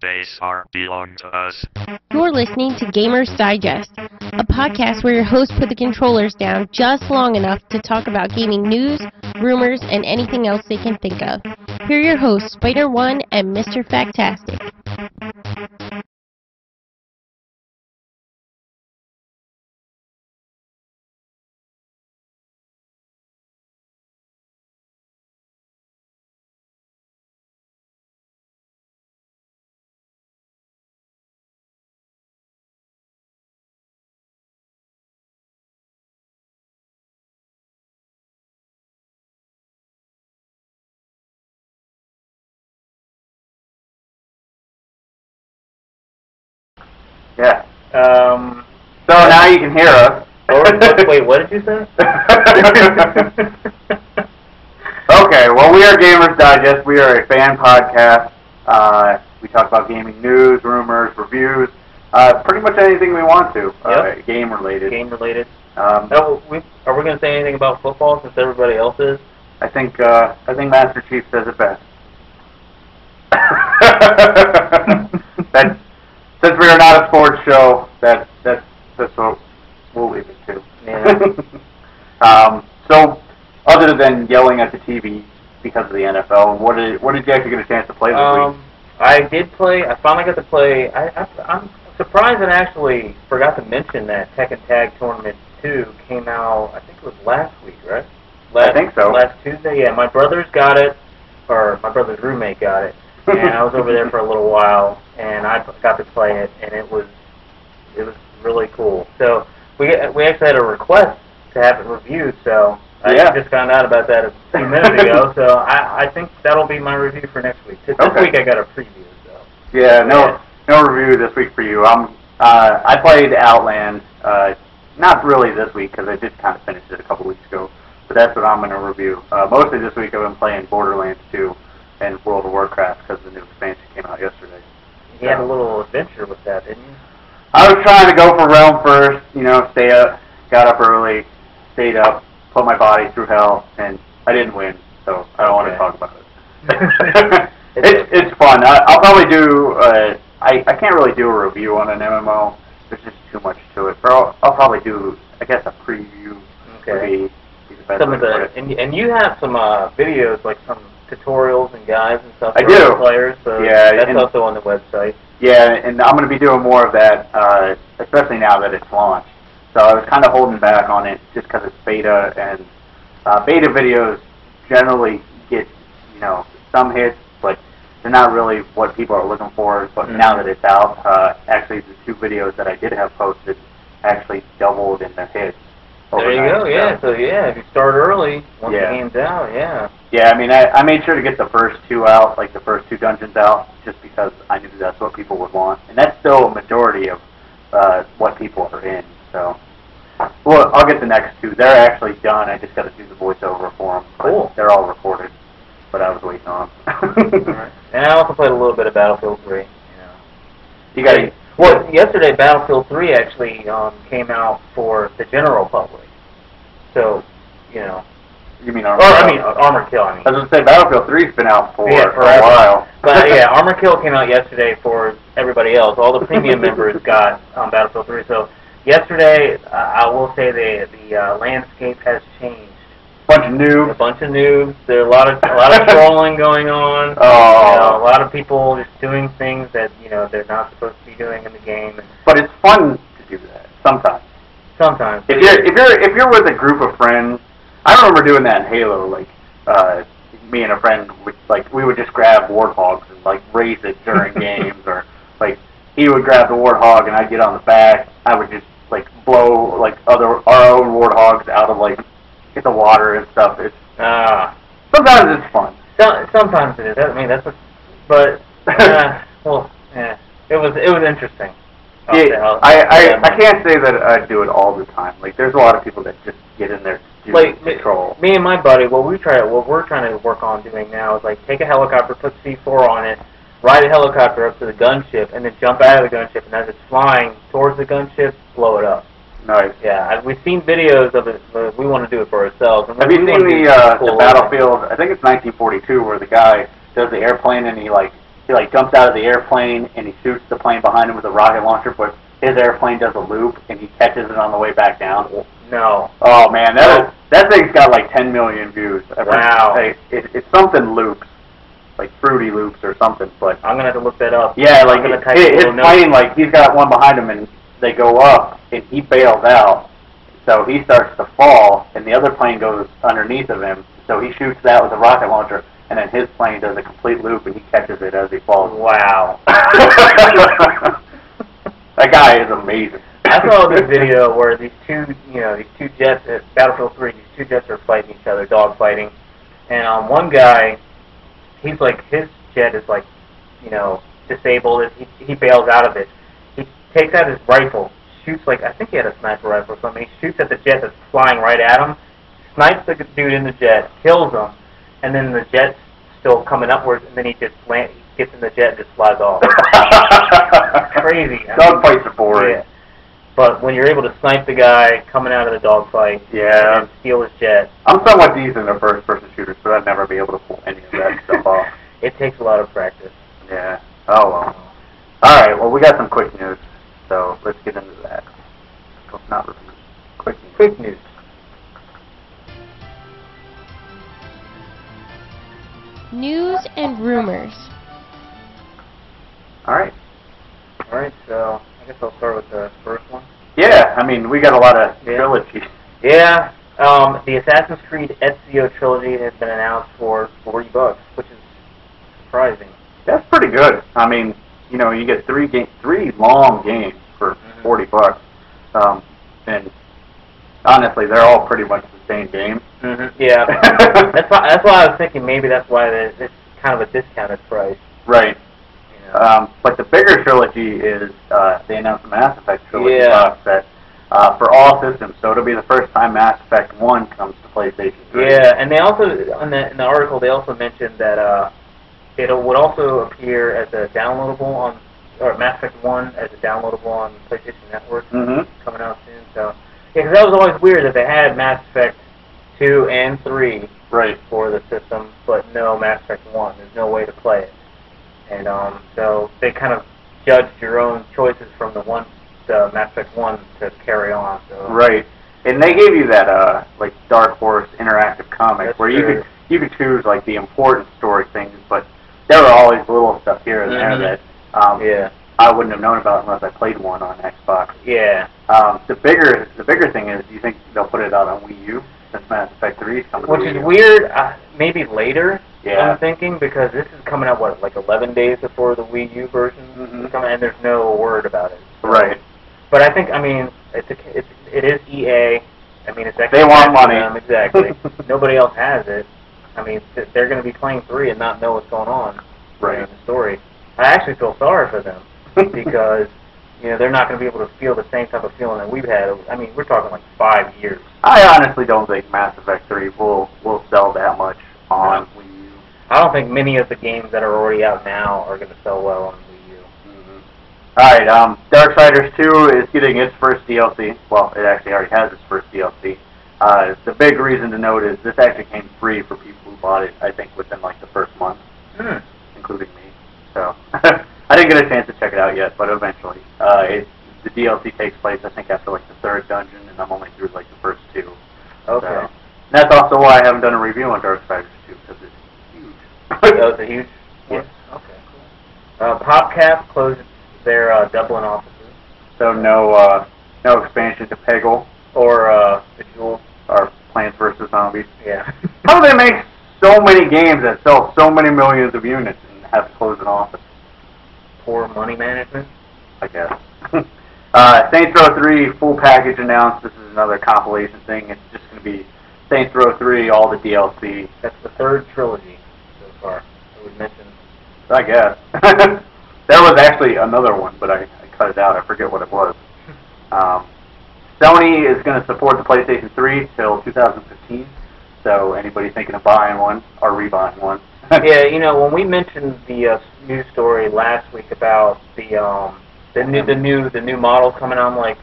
Base are belong to us. You're listening to Gamers Digest, a podcast where your hosts put the controllers down just long enough to talk about gaming news, rumors, and anything else they can think of. Here are your hosts, Spyder1 and Mr. Factastic. Yeah. So now you can hear us. Wait, what did you say? Okay, well, we are Gamers Digest. We are a fan podcast. We talk about gaming news, rumors, reviews, pretty much anything we want to, Yep. game-related. Game-related. Are we going to say anything about football since everybody else is? I think Master Chief says it best. Since we are not a sports show, that's what we'll leave it to. Yeah. So, other than yelling at the TV because of the NFL, what did you actually get a chance to play this week? I did play. I finally got to play. I'm surprised and actually forgot to mention that Tekken Tag Tournament 2 came out, I think it was last week, right? I think so. Last Tuesday, yeah. My brothers got it, or my brother's roommate got it, and I was over there for a little while, and I got to play it, and it was really cool. So we actually had a request to have it reviewed, so I just found out about that a few minutes ago, so I think that'll be my review for next week. This week I got a preview, so. Yeah, no review this week for you. I played Outland, not really this week because I did kind of finish it a couple weeks ago, but that's what I'm going to review. Mostly this week I've been playing Borderlands 2 and World of Warcraft because the new expansion came out yesterday. You had a little adventure with that, didn't you? I was trying to go for Realm first, stay up, got up early, stayed up, put my body through hell, and I didn't win, so I don't want to talk about it. It's fun. I'll probably do, I can't really do a review on an MMO. There's just too much to it. But I'll probably do, I guess, a preview. Okay. Be the best some way of to the, put it. and you have some videos, like some tutorials and guides and stuff I for do. other players, so that's also on the website. Yeah, and I'm going to be doing more of that, especially now that it's launched. So I was kind of holding back on it just because it's beta, and beta videos generally get, some hits, but they're not really what people are looking for. But now that it's out, actually the 2 videos that I did have posted actually doubled in their hits. There you go, yeah. So if you start early, once the game's out, Yeah, I mean, I made sure to get the first 2 out, like the first 2 dungeons out, just because I knew that's what people would want. And that's still a majority of what people are in, so. Well, I'll get the next 2. They're actually done. I just got to do the voiceover for them. Cool. They're all recorded, but I was waiting on them. All right. And I also played a little bit of Battlefield 3. You got Well, yesterday Battlefield 3 actually came out for the general public. So, You mean Armor Kill? Armor Kill, I mean. I was going to say, Battlefield 3's been out for a forever. while. But yeah, Armor Kill came out yesterday for everybody else. All the premium members got Battlefield 3. So yesterday, I will say the landscape has changed. A bunch of noobs. There's a lot of trolling going on. Oh. A lot of people just doing things that they're not supposed to be doing in the game. But it's fun to do that sometimes. Sometimes. If you're with a group of friends, I remember doing that in Halo. Like me and a friend we would just grab warthogs and race it during games, or he would grab the warthog and I'd get on the back. I would just blow our own warthogs out of get the water and stuff. It's sometimes it's fun. Sometimes it is. I mean it was interesting. I can't say that I do it all the time. There's a lot of people that just get in there to do control. Me and my buddy, what we're trying to work on doing now is take a helicopter, put C4 on it, ride a helicopter up to the gunship, and then jump out of the gunship, and as it's flying towards the gunship, blow it up. Nice. Yeah, we've seen videos of it, but we want to do it for ourselves. And have you seen the Battlefield, I think it's 1942, where the guy does the airplane and he he like jumps out of the airplane and he shoots the plane behind him with a rocket launcher, but his airplane does a loop and he catches it on the way back down. No. Oh man, that thing's got like 10 million views. Wow. It's something loops, like Fruity Loops or something. But I'm gonna have to look that up. yeah, like his plane, like he's got one behind him and they go up and he bails out, so he starts to fall and the other plane goes underneath of him. So he shoots that with a rocket launcher, and then his plane does a complete loop and he catches it as he falls. Wow. That guy is amazing. I saw this video where these two jets at Battlefield 3, these two jets are fighting each other, dog fighting, and one guy, he's like, his jet is like, disabled. He bails out of it. He takes out his rifle, shoots like, I think he had a sniper rifle or something. He shoots at the jet that's flying right at him, snipes the dude in the jet, kills him, and then the jet's still coming upwards, and then he just gets in the jet and just flies off. Crazy. Dogfights are boring. Yeah. But when you're able to snipe the guy coming out of the dogfight, yeah, and steal his jet. I'm somewhat decent in first-person shooters, but I'd never be able to pull any of that stuff off. It takes a lot of practice. Yeah. Oh well. All right. Well, we got some quick news, so let's get into that. Not review. Quick news. Quick news. News and rumors. All right. All right. So I guess I'll start with the first one. Yeah. I mean, we got a lot of trilogies. Yeah. The Assassin's Creed Ezio trilogy has been announced for $40, which is surprising. That's pretty good. I mean, you get three long games for $40. And honestly, they're all pretty much the same game. Yeah. that's why I was thinking maybe that's why it's kind of a discounted price. Right. But the bigger trilogy is they announced the Mass Effect trilogy box set for all systems. So it'll be the first time Mass Effect 1 comes to PlayStation 3. Yeah, and they also in the article they also mentioned that it would also appear as a downloadable on, or Mass Effect 1 as a downloadable on PlayStation Network coming out soon. So yeah, because that was always weird that they had Mass Effect 2 and 3 for the system, but no Mass Effect 1. There's no way to play it. And so they kind of judged your own choices from the Mass Effect 1 to carry on. So. Right. And they gave you that like Dark Horse interactive comic where you could choose like the important story things, but there were always little stuff here and there that I wouldn't have known about unless I played one on Xbox. Yeah. The bigger thing is, do you think they'll put it out on Wii U since Mass Effect 3 is coming? Which is weird. Maybe later. Yeah. I'm thinking because this is coming out like 11 days before the Wii U version is coming, and there's no word about it. So. Right. But I think it is EA. I mean, it's they want money. Exactly. Nobody else has it. I mean, they're going to be playing 3 and not know what's going on in the story. I actually feel sorry for them because they're not going to be able to feel the same type of feeling that we've had. I mean, we're talking like 5 years. I honestly don't think Mass Effect 3 will sell that much on Wii U. I don't think many of the games that are already out now are going to sell well on Wii U. All right, Darksiders 2 is getting its first DLC. Well, it actually already has its first DLC. The big reason to note is this actually came free for people who bought it, I think, within like the first month, including me. So I didn't get a chance to check it out yet, but eventually. The DLC takes place, I think, after like the 3rd dungeon, and I'm only through like the first 2. Okay. So, that's also why I haven't done a review on Darksiders 2, because it's huge. Oh, it's a huge one? Yeah. Okay, cool. PopCap closed their Dublin offices. So no expansion to Peggle or the Jewel or Plants vs. Zombies. Yeah. How do they make so many games that sell so many millions of units and have to close an office? Poor money management, I guess. Saints Row 3 full package announced. This is another compilation thing. It's just going to be Saints Row 3, all the DLC. That's the 3rd trilogy so far. I would mention. I guess. There was actually another one, but I cut it out. I forget what it was. Sony is going to support the PlayStation 3 till 2015. So anybody thinking of buying one or rebuying one? Yeah, when we mentioned the news story last week about the new models coming out, I'm like,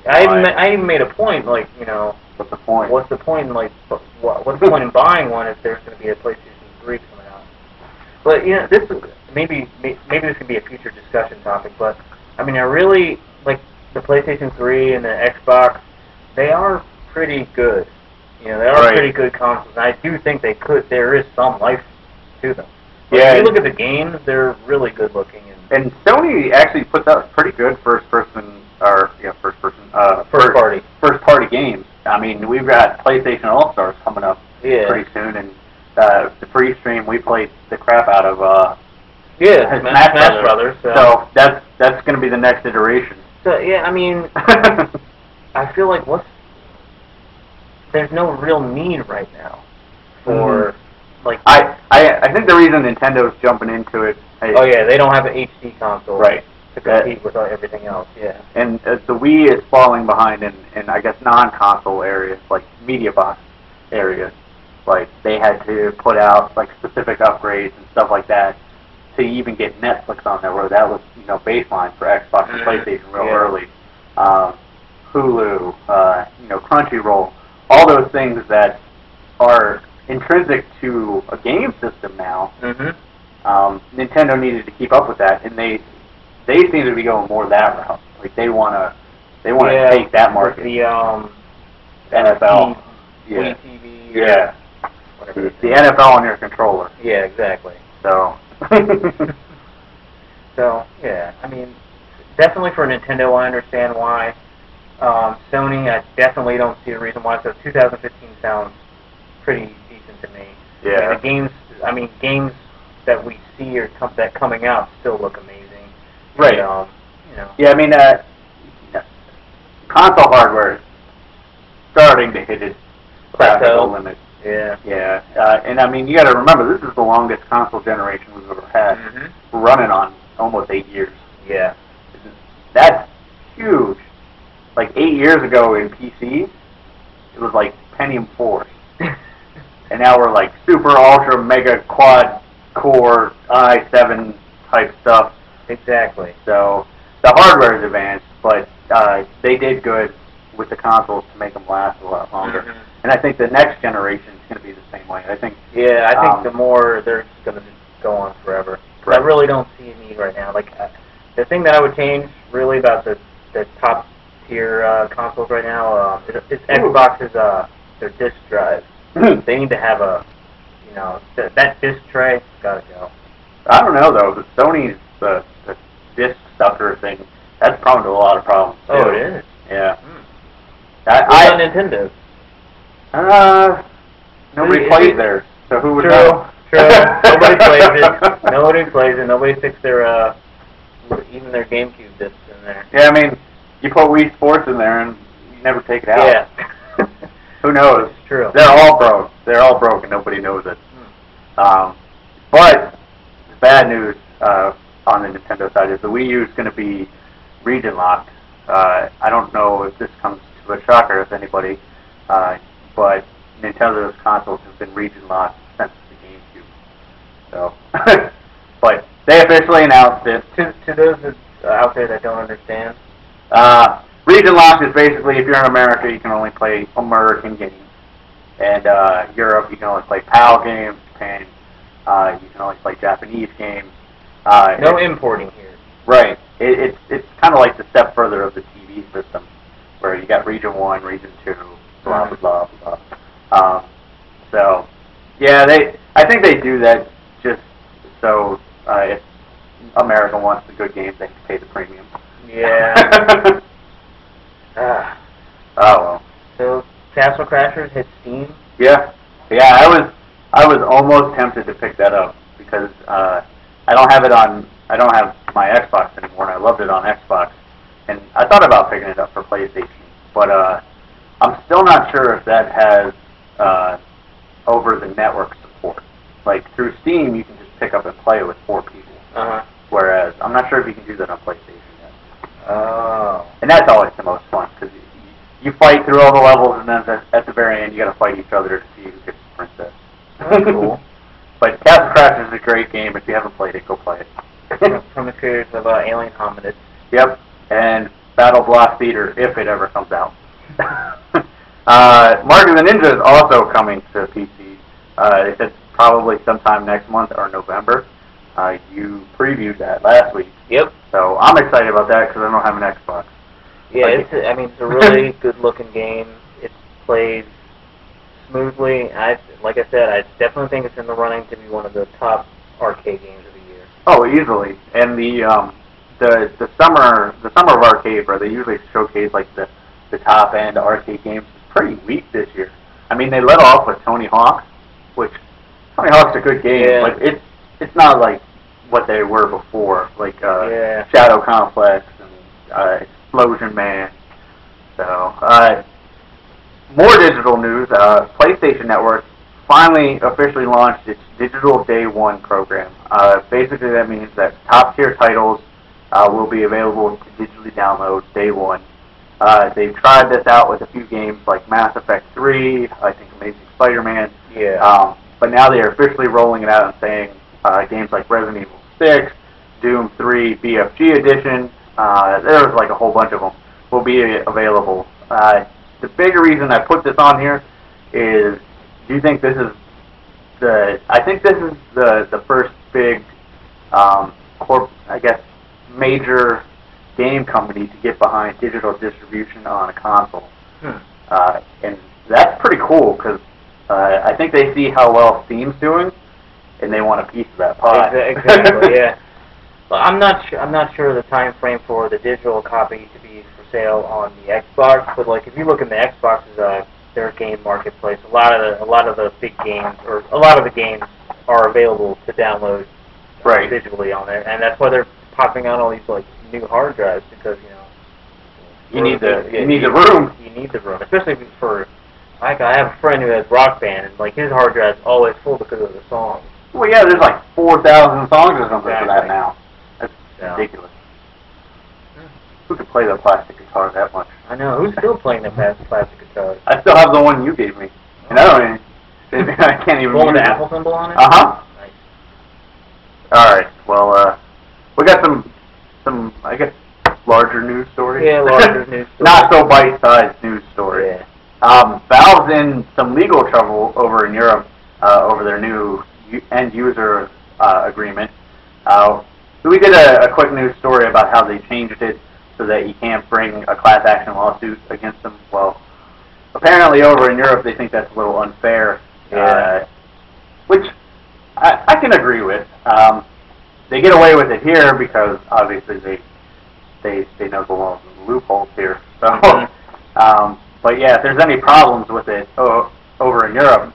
I even made a point, like, what's the point? What's the point in what's the point in buying one if there's going to be a PlayStation 3 coming out? But this maybe this can be a future discussion topic. But I mean, I really like the PlayStation 3 and the Xbox. They are pretty good. They are pretty good consoles. And I do think there is some life to them. Like, if you look at the games, they're really good looking. And Sony actually puts out pretty good first party games. I mean, we've got PlayStation All Stars coming up pretty soon, and the pre-stream we played the crap out of Smash Brothers. So that's going to be the next iteration. So I mean, I feel like there's no real need right now for like. I think the reason Nintendo's jumping into it. They don't have an HD console. Right. To compete with everything else, And the Wii is falling behind in I guess non-console areas, like media box areas. Like they had to put out like specific upgrades and stuff like that to even get Netflix on there, where that was baseline for Xbox and PlayStation real early. Hulu, Crunchyroll, all those things that are intrinsic to a game system now. Nintendo needed to keep up with that, and they seem to be going more that route. Like they want to take that market. The NFL, Wii TV, the NFL on your controller. Yeah, exactly. So. I mean, definitely for Nintendo, I understand why. Sony, I definitely don't see a reason why. So 2015 sounds pretty decent to me. Yeah. I mean, the games that we see that coming out still look amazing. Right. And, Yeah, I mean, console hardware is starting to hit its practical limit. Yeah. Yeah. And I mean, you got to remember, this is the longest console generation we've ever had. We're running on almost 8 years. Yeah. That's huge. Like 8 years ago in PC, it was like Pentium 4s. And now we're like super, ultra, mega, quad core, i7 type stuff. Exactly. So the hardware is advanced, but they did good with the consoles to make them last a lot longer. And I think the next generation is going to be the same way. I think. Yeah, I think the more they're just going to go on forever. I really don't see a need right now. Like the thing that I would change really about the top tier consoles right now is Xbox's their disk drive. They need to have that disk tray gotta go. I don't know though. The Sony's the disk sucker thing, that's prone to a lot of problems too. Oh, it is. Yeah. What about Nintendo? Nobody plays there, so who would know? True. Nobody plays it. Nobody plays it. Nobody sticks even their GameCube discs in there. Yeah, I mean, you put Wii Sports in there and you never take it out. Yeah. Who knows? It's true. They're all broke. They're all broke and nobody knows it. But the bad news on the Nintendo side is the Wii U is going to be region locked. I don't know if this comes to a shocker to anybody, but Nintendo's consoles have been region locked since the GameCube. So, but they officially announced it. To those out there that don't understand, region locked is basically if you're in America, you can only play American games, and Europe, you can only play PAL games. Japan, you can only play Japanese games. No importing here. Right. It's kind of like the step further of the TV system, where you got Region 1, Region 2, blah, blah, blah, blah. So, yeah, I think they do that just so if America wants the good games, they have to pay the premium. Yeah. Oh, well. So, Castle Crashers hit Steam? Yeah. Yeah, I was almost tempted to pick that up because I don't have my Xbox anymore, and I loved it on Xbox. And I thought about picking it up for PlayStation, but I'm still not sure if that has over the network support. Like through Steam, you can just pick up and play it with 4 people. Whereas I'm not sure if you can do that on PlayStation yet. Oh. And that's always the most fun because you fight through all the levels, and then at the very end, you got to fight each other to see who gets the princess. That's cool. But Castle Crashers is a great game. If you haven't played it, go play it. From the creators of Alien Hominids. Yep, and Battle Block Theater, if it ever comes out. Mark of the Ninja is also coming to PC. They said probably sometime next month or November. You previewed that last week. Yep. So I'm excited about that because I don't have an Xbox. Yeah, it's a really good-looking game. It plays smoothly. Like I said, I definitely think it's in the running to be one of the top arcade games of the year. Oh, easily. And the summer of arcade, where they usually showcase like the top end arcade games, is pretty weak this year. I mean, they let off with Tony Hawk, which Tony Hawk's a good game, Yeah. but it's not like what they were before, like Yeah. Shadow Complex and Explosion Man. So, more digital news. PlayStation Network finally officially launched its Digital Day One program. Basically, that means that top-tier titles will be available to digitally download Day One. They've tried this out with a few games like Mass Effect 3, I think Amazing Spider-Man. Yeah. But now they are officially rolling it out and saying games like Resident Evil 6, Doom 3 BFG Edition, there's like a whole bunch of them, will be available. The bigger reason I put this on here is, do you think this is I think this is the first big, major game company to get behind digital distribution on a console. And that's pretty cool because I think they see how well Steam's doing, and they want a piece of that pie. Exactly. Yeah. Well, I'm not sure the time frame for the digital copy to be for sale on the Xbox, but like if you look in the Xbox's their game marketplace, a lot of the big games, or a lot of the games, are available to download Right. digitally on there, and that's why they're popping out all these like new hard drives, because You need the room. You need the room, especially for like I have a friend who has Rock Band, and like his hard drive's always full because of the songs. Well, yeah, there's like 4,000 songs or something for that Exactly. now. That's Yeah. ridiculous. Who could play the plastic guitar that much? I know. Who's still playing the plastic guitars? I still have the one you gave me, and I don't even, I can't even The one with use the it. Apple symbol on it? Uh-huh. Nice. All right. Well, we got some I guess larger news stories. Yeah, larger news stories. Not so bite-sized news stories. Yeah. Valve's in some legal trouble over in Europe over their new end user agreement. So we did a quick news story about how they changed it so that you can't bring a class action lawsuit against them. Well, apparently over in Europe they think that's a little unfair, which I can agree with. They get away with it here because obviously they know the laws and the loopholes here. So, but yeah, if there's any problems with it over in Europe,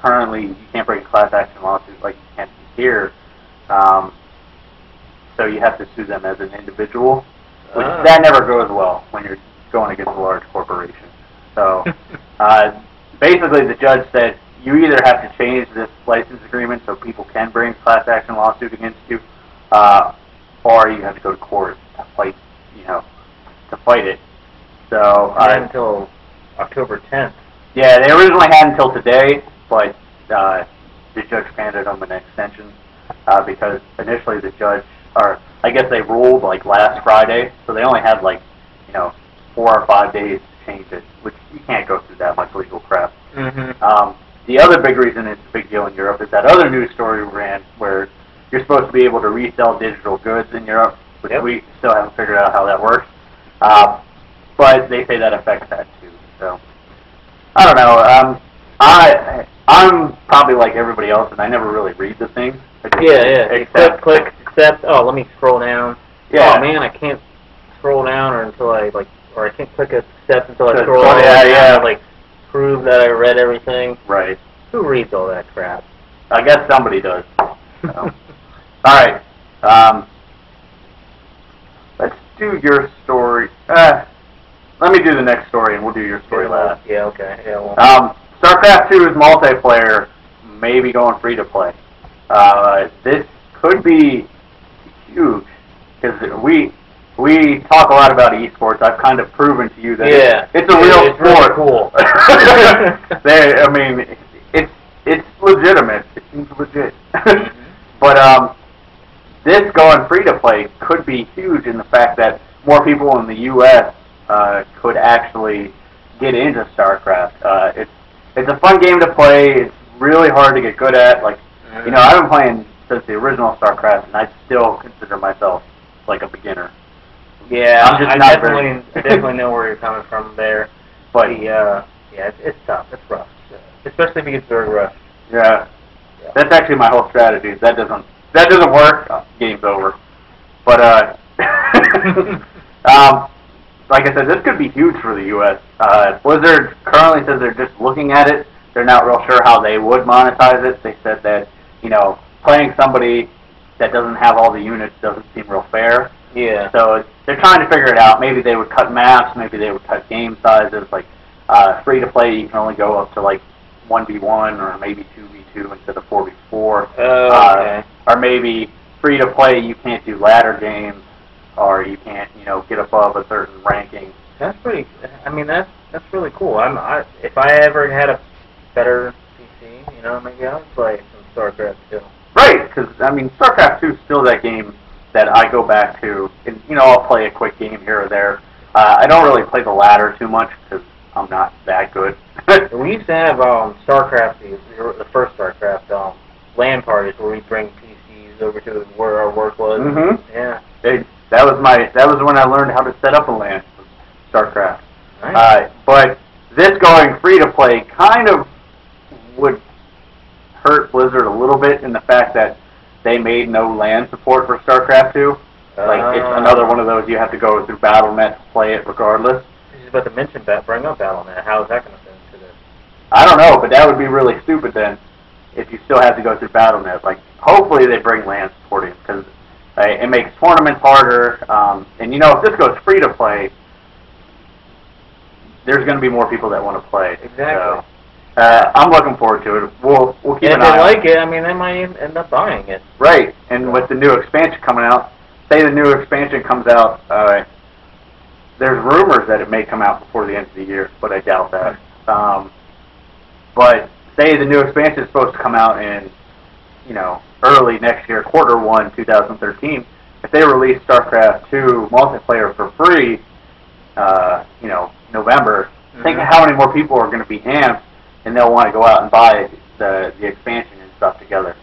currently you can't bring a class action lawsuit like you can here. So you have to sue them as an individual, which that never goes well when you're going against a large corporation. So basically the judge said you either have to change this license agreement so people can bring class action lawsuit against you, or you have to go to court to fight, to fight it. So until October 10th. Yeah, they originally had until today, but the judge granted them an extension because initially the judge, or I guess they ruled like last Friday, so they only had like 4 or 5 days to change it, which you can't go through that much legal crap. The other big reason it's a big deal in Europe is that other news story we ran where you're supposed to be able to resell digital goods in Europe, which we still haven't figured out how that works. But they say that affects that too. So I don't know. I'm probably like everybody else, and I never really read the things. Except oh, let me scroll down. Yeah. Oh man, I can't scroll down or I can't click accept until I scroll down. And, like prove that I read everything. Right. Who reads all that crap? I guess somebody does. So. All right. Let's do your story. Let me do the next story, and we'll do your story last. Yeah, okay. Yeah, well. StarCraft 2's multiplayer may be going free to play. This could be huge because we talk a lot about esports. I've kind of proven to you that it's a real sport. Really cool. I mean, it's legitimate. It seems legit. But this going free to play could be huge in the fact that more people in the U.S. Could actually get into StarCraft. It's a fun game to play. It's really hard to get good at. Like You know, I've been playing since the original StarCraft, and I still consider myself like a beginner. Yeah, I'm just I not definitely know where you're coming from there. But yeah, it's tough. It's rough, especially if you get Zerg Rush. Yeah. That's actually my whole strategy. If that doesn't work, game's over. But like I said, this could be huge for the U.S. Blizzard currently says they're just looking at it. They're not real sure how they would monetize it. They said that, you know, playing somebody that doesn't have all the units doesn't seem real fair. Yeah. So they're trying to figure it out. Maybe they would cut maps. Maybe they would cut game sizes. Like free to play, you can only go up to like 1v1 or maybe 2v2 instead of 4v4. Okay. Or maybe free to play, you can't do ladder games, or you can't, you know, get above a certain ranking. That's pretty. I mean, that's really cool. If I ever had a better PC, you know, maybe I would play some StarCraft 2. Right, because I mean, StarCraft 2 is still that game that I go back to, and you know, I'll play a quick game here or there. I don't really play the ladder too much because I'm not that good. We used to have StarCraft, the first StarCraft, LAN parties where we bring PCs over to where our work was. Mm-hmm. Yeah. That was when I learned how to set up a LAN, StarCraft. Nice. But this going free to play kind of would hurt Blizzard a little bit in the fact that they made no LAN support for StarCraft 2. Like, it's another one of those you have to go through Battle.net to play it regardless. I was about to mention that, bring up Battle.net. How is that going to fit into this? I don't know, but that would be really stupid then if you still have to go through Battle.net. Like, hopefully they bring LAN support in, because it makes tournaments harder. And, you know, if this goes free to play, there's going to be more people that want to play. Exactly. So, I'm looking forward to it. We'll keep an eye on it. If they like it, I mean, they might end up buying it. Right, and with the new expansion coming out, say the new expansion comes out, there's rumors that it may come out before the end of the year, but I doubt that. But say the new expansion is supposed to come out in, you know, early next year, Q1 2013. If they release StarCraft 2 multiplayer for free, you know, November, think of how many more people are going to be amped, and they'll want to go out and buy the expansion and stuff together.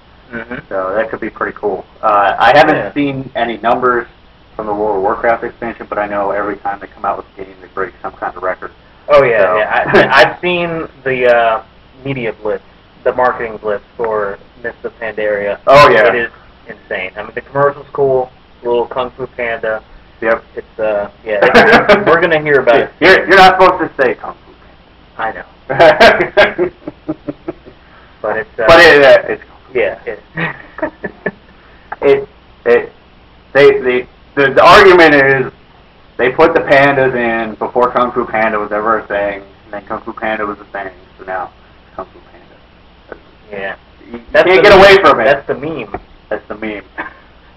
So that could be pretty cool. I haven't seen any numbers from the World of Warcraft expansion, but I know every time they come out with a game, they break some kind of record. Oh yeah, so. Yeah. I've seen the media blitz, the marketing blitz for Mists of Pandaria. Oh yeah, it is insane. I mean, the commercial's cool. Little Kung Fu Panda. Yep. It's yeah. We're gonna hear about it. You're not supposed to say Kung Fu Panda. I know. But it's. It's. Yeah. The argument is they put the pandas in before Kung Fu Panda was ever a thing, and then Kung Fu Panda was a thing, so now it's Kung Fu Panda. Yeah. You can't get away from it. That's the meme. That's the meme.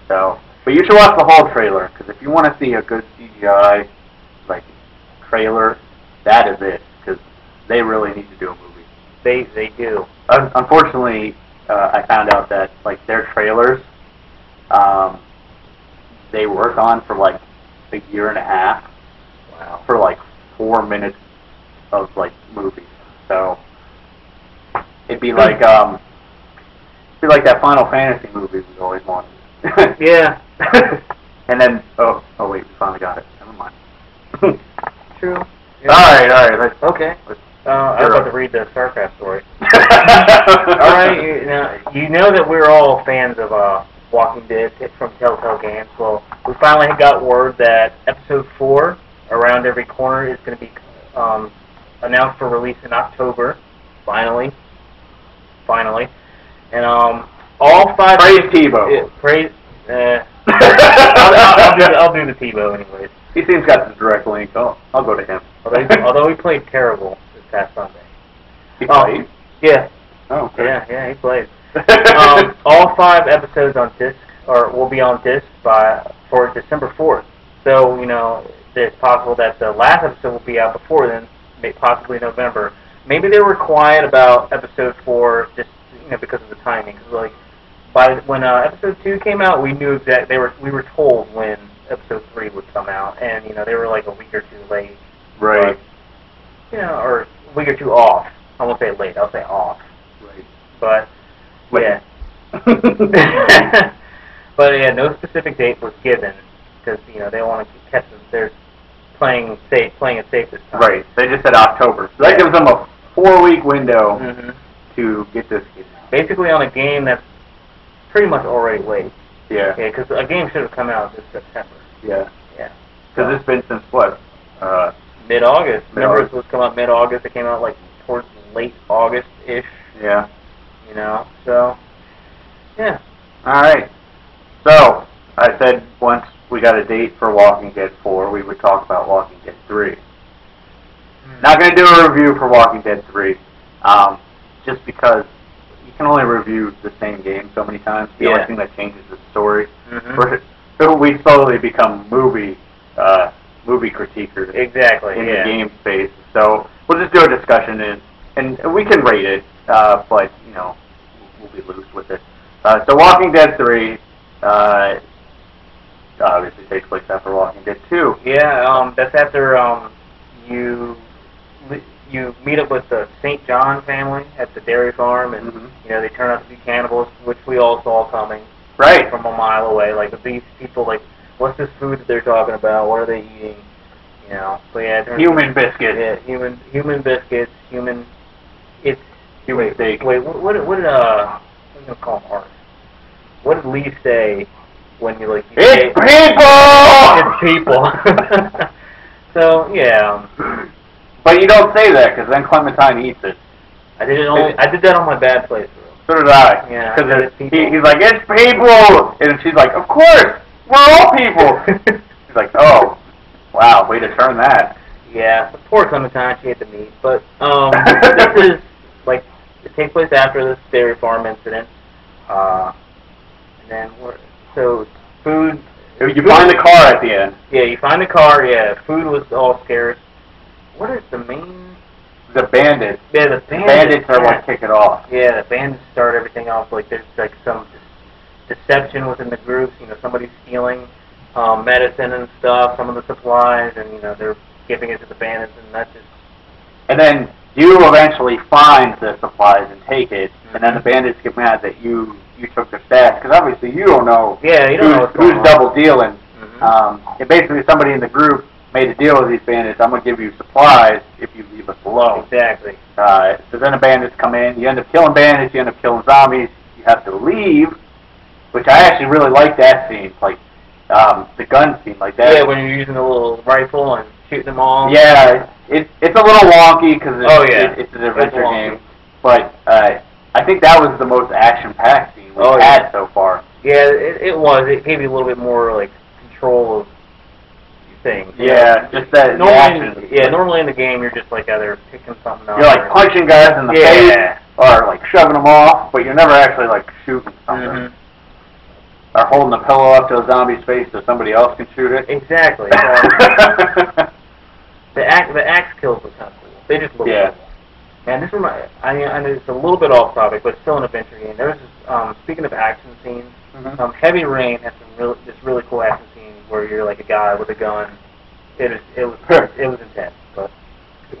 So, but you should watch the whole trailer, because if you want to see a good CGI, like, trailer, that is it, because they really need to do a movie. They do. Unfortunately, I found out that, like, their trailers, they work on for like a year and a half. Wow. For like 4 minutes of like movies. So it'd be like that Final Fantasy movie we always wanted. Yeah. And then oh wait, we finally got it. Never mind. True. Yeah. All right. Let's I was about to read the StarCraft story. All right. You know that we're all fans of Walking Dead from Telltale Games. Well, we finally got word that Episode 4, Around Every Corner, is going to be announced for release in October. Finally. And all 5... Praise Tebow. Praise... I'll do the Tebow anyways. He seems got the direct link. I'll go to him. Although he played terrible this past Sunday. He played? Yeah. Oh, okay. Yeah, he played. All 5 episodes on disc will be on disc for December 4th. So, you know, it's possible that the last episode will be out before then, possibly November. Maybe they were quiet about Episode 4 just, you know, because of the timing. Cause, like, when Episode 2 came out, we knew we were told when Episode 3 would come out, and you know they were like a week or 2 late. Right. But, you know, or a week or 2 off. I won't say late. I'll say off. Right. But yeah. But yeah, no specific date was given because they want to catch them. They're playing it safe this time. Right. They just said October, so that gives them a 4-week window to get this game. Basically, on a game that's pretty much already late. Yeah. Yeah, because a game should have come out this September. Yeah. Yeah. Because it's been since what? Mid-August. Remember, it was come out mid-August. It came out like towards late August-ish. Yeah. So yeah. All right. So I said once we got a date for Walking Dead 4, we would talk about Walking Dead 3. Not going to do a review for Walking Dead 3, just because you can only review the same game so many times. The only thing that changes is the story. We slowly become movie critiquers. Exactly. In the game space. So we'll just do a discussion and we can rate it, but we'll be loose with it. So Walking Dead 3 obviously takes place after Walking Dead 2. Yeah, that's after you meet up with the St. John family at the dairy farm, and they turn out to be cannibals, which we all saw coming. Right. From a mile away. Like, these people, like, what's this food that they're talking about? What are they eating? But yeah, human biscuits. Yeah, human biscuits. Human steak. Wait, what did I'm gonna call him Art? What did Lee say when you it's people? It's people. So yeah. But you don't say that because then Clementine eats it. I did that on my bad playthrough. So did I. Yeah. Because he's like, it's people, and she's like, of course, we're all people. She's like, oh, wow, way to turn that. Yeah, poor Clementine, she had the meat. But this is it takes place after this dairy farm incident. And then food. You find the car at the end. Yeah, you find the car. Yeah, food was all scarce. What is the main? The bandits. Yeah, the bandits. The bandits are what kick it off. Yeah, the bandits start everything off. There's some deception within the groups. Somebody's stealing medicine and stuff, some of the supplies, and they're giving it to the bandits, and that's just. And then you eventually find the supplies and take it, and then the bandits get mad that you took their stash, because obviously you don't know. Yeah, you don't know who's double dealing. And basically somebody in the group made a deal with these bandits. I'm gonna give you supplies if you leave us alone. Exactly. So then the bandits come in. You end up killing bandits. You end up killing zombies. You have to leave, which I actually really like that scene, the gun scene, like that. Yeah, when you're using a little rifle and shooting them all. Yeah, it's a little wonky because it's an adventure game, but I think that was the most action-packed scene we've had so far. Yeah, it was. It gave you a little bit more control of things. Yeah, just that normally. Yeah, normally in the game you're just either picking something up. You're punching guys in the face or shoving them off, but you're never actually shooting something. Or holding a pillow up to a zombie's face so somebody else can shoot it. Exactly. The axe kills were kind of cool. They just look cool. Man, this reminds. I know it's a little bit off topic, but still an adventure game. There's this, speaking of action scenes, Heavy Rain has this really cool action scene where you're a guy with a gun. It was intense, but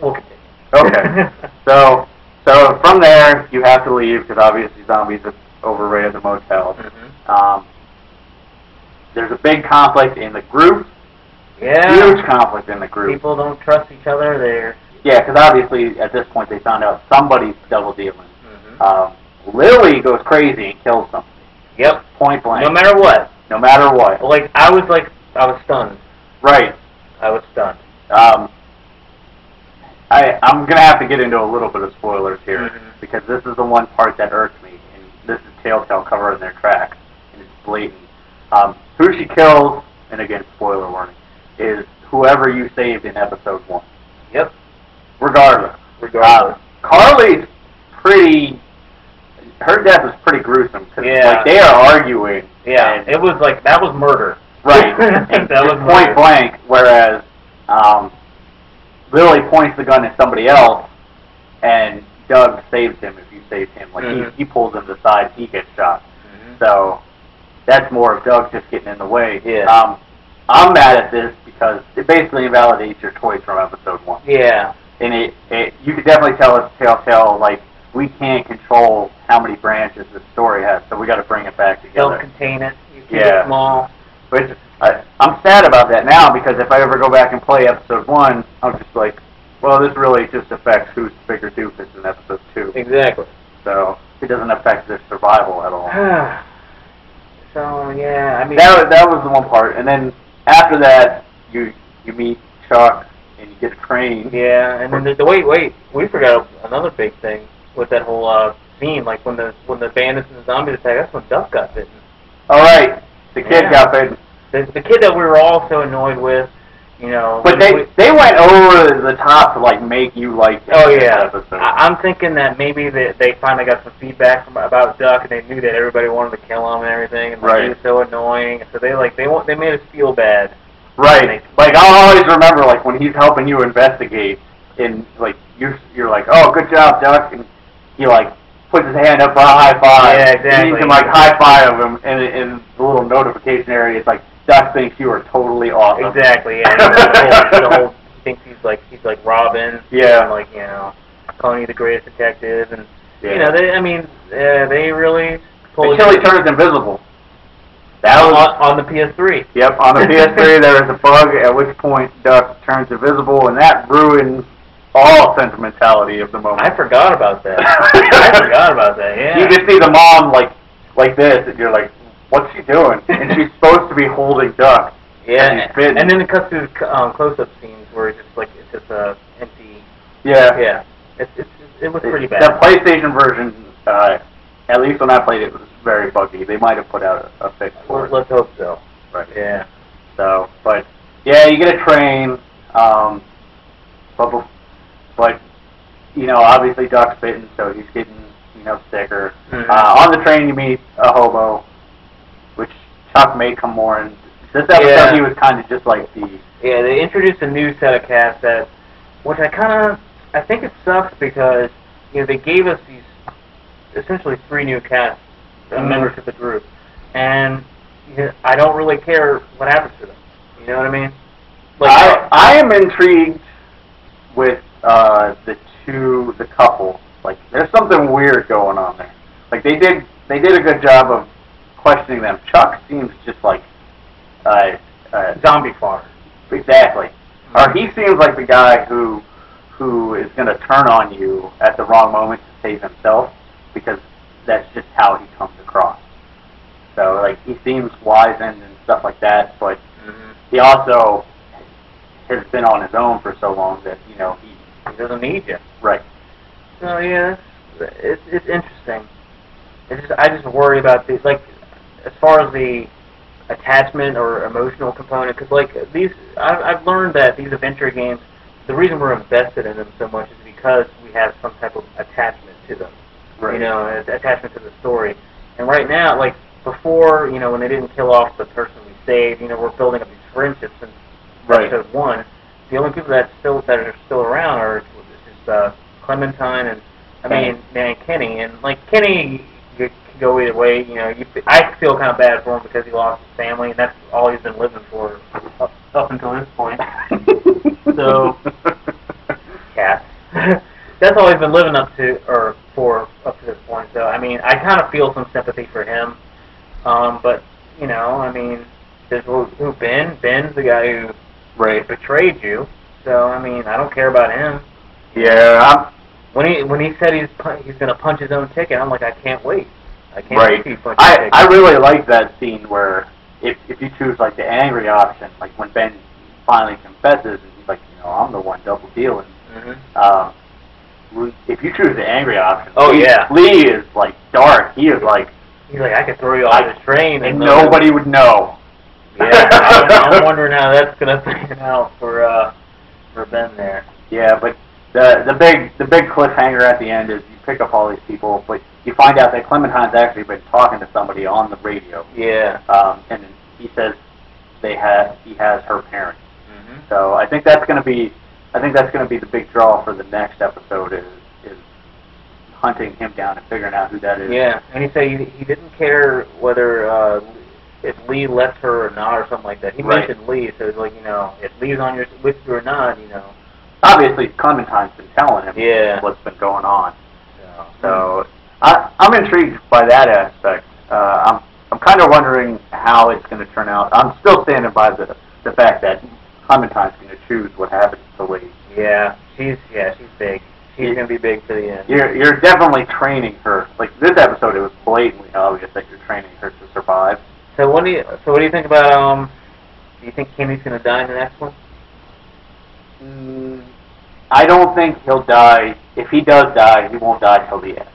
we'll continue. Okay. So from there you have to leave because obviously zombies have overrated the motel. There's a big conflict in the group. Yeah. Huge conflict in the group. People don't trust each other. Yeah, because obviously at this point they found out somebody's double dealing. Lily goes crazy and kills somebody. Yep. Point blank. No matter what. No matter what. I was stunned. Right. I was stunned. I'm gonna have to get into a little bit of spoilers here because this is the one part that irks me, and this is Telltale covering their tracks, and it's blatant. Who she kills, and again, spoiler warning, is whoever you saved in episode 1. Yep. Regardless. Carly's pretty. Her death is pretty gruesome because they are arguing. Yeah. It was that was murder. Right. And that was point blank. Whereas Lily points the gun at somebody else, and Doug saves him if you saved him. He pulls him to the side, he gets shot. So that's more of Doug just getting in the way. Yeah. I'm mad at this because it basically invalidates your choice from episode 1. Yeah. And you could definitely tell it's Telltale, we can't control how many branches the story has, so we got to bring it back together. Don't contain it. You keep it small. Which I'm sad about that now, because if I ever go back and play episode 1, I'm just like, well, this really just affects who's the bigger doofus in episode 2. Exactly. So it doesn't affect their survival at all. So yeah, I mean that was the one part, and then after that you meet Chuck and you get a train. Yeah, and then wait, we forgot another big thing with that whole scene, like when the bandits and the zombies attack. That's when Duck got bitten. All right, the kid got bitten. The kid that we were all so annoyed with, you know. But they went over the top to like make you like him. Oh yeah. I'm thinking that maybe they finally got some feedback about Duck, and they knew that everybody wanted to kill him and everything, and like, he was so annoying. So they made us feel bad. Right. Like I'll always remember like when he's helping you investigate, and like you're like, oh, good job, Duck, and he like puts his hand up for a high five. Yeah, exactly. And you can like high five him, and in the little notification area, it's like Duck thinks you are totally awesome. Exactly. Yeah. the whole he thinks he's like Robin. Yeah. And like, you know, calling you the greatest detective, and you know, they really until he turns invisible. That was on the PS3. Yep, on the PS3 there was a bug at which point Duck turns invisible, and that ruins all sentimentality of the moment. I forgot about that. Yeah. You just see the mom like this, and you're like, what's she doing? And she's supposed to be holding Duck. Yeah, and then it cuts to close-up scenes where it's just empty. Yeah. Yeah. It was pretty bad. The PlayStation version, at least when I played it, was very buggy. They might have put out a fix for it. Let's hope so. Right. Yeah. So, but yeah, you get a train. But you know, obviously Duck's bitten, so he's getting sicker. Mm-hmm. On the train, you meet a hobo, which Chuck may come more in. This episode, he was kind of just like the. Yeah, they introduced a new set of cast which I think it sucks because they gave us these essentially 3 new cast members to the group, and I don't really care what happens to them. You know what I mean? Like I am intrigued with the couple. Like there's something weird going on there. Like they did a good job of questioning them. Chuck seems just like zombie farm. Exactly. Or he seems like the guy who is going to turn on you at the wrong moment to save himself, because that's just how he comes across. So, like, he seems wizened and stuff like that, but he also has been on his own for so long that, he doesn't need you. Right. So, yeah, it's interesting. I just worry about these, like, as far as the attachment or emotional component, because, like, I've learned that these adventure games, the reason we're invested in them so much is because we have some type of attachment to them. Right. Attachment to the story. And right now, like, before, when they didn't kill off the person we saved, we're building up these friendships since episode 1. The only people that are still around are just Clementine and Kenny. And, like, Kenny could go either way. I feel kind of bad for him because he lost his family, and that's all he's been living for up until this point. So, cats. That's all he's been living up to this point. So, I mean, I kind of feel some sympathy for him. But, there's who Ben? Ben's the guy who betrayed you. So, I mean, I don't care about him. Yeah. When he said he's going to punch his own ticket, I'm like, I can't wait. I can't wait to punch his ticket. I really like that scene where if you choose, like, the angry option, like when Ben finally confesses and he's like, I'm the one double dealing. If you choose the angry option, Lee is, like, dark. He's like, I could throw you off the train. And nobody would know. Yeah, I'm wondering how that's going to pan out for Ben there. Yeah, but the big cliffhanger at the end is you pick up all these people, but you find out that Clementine's actually been talking to somebody on the radio. Yeah. And he says he has her parents. So I think that's going to be the big draw for the next episode is hunting him down and figuring out who that is. Yeah, and he said he didn't care whether if Lee left her or not or something like that. He mentioned Lee, so it's like, if Lee's with you or not, Obviously, Clementine's been telling him what's been going on. So I'm intrigued by that aspect. I'm kind of wondering how it's going to turn out. I'm still standing by the fact that Clementine's going to choose what happens to Lee. She's big. She's going to be big to the end. You're definitely training her. Like this episode, it was blatantly obvious that you're training her to survive. So what do you think about do you think Kimmy's going to die in the next one? I don't think he'll die. If he does die, he won't die till the end.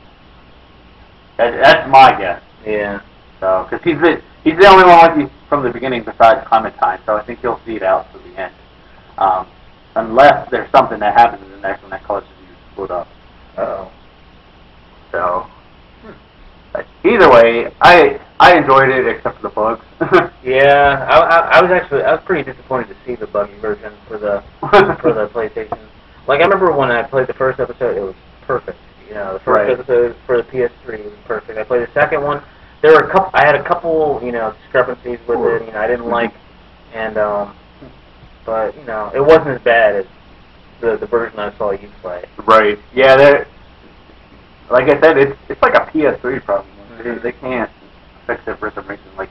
That's my guess. Yeah. So, because he's the only one with you from the beginning besides Clementine, so I think he'll see it out to the end. Unless there's something that happens in the next one that causes you to split up. Uh-oh. So, but either way, I enjoyed it except for the bugs. Yeah, I was pretty disappointed to see the buggy version for the PlayStation. Like I remember when I played the first episode, it was perfect. You know, the first episode for the PS3 was perfect. I played the second one. There were I had a couple, discrepancies with it. I didn't like, and but it wasn't as bad as the version I saw you play. Right. Yeah. Like I said, it's like a PS3 problem. They can't fix it for some reason. Like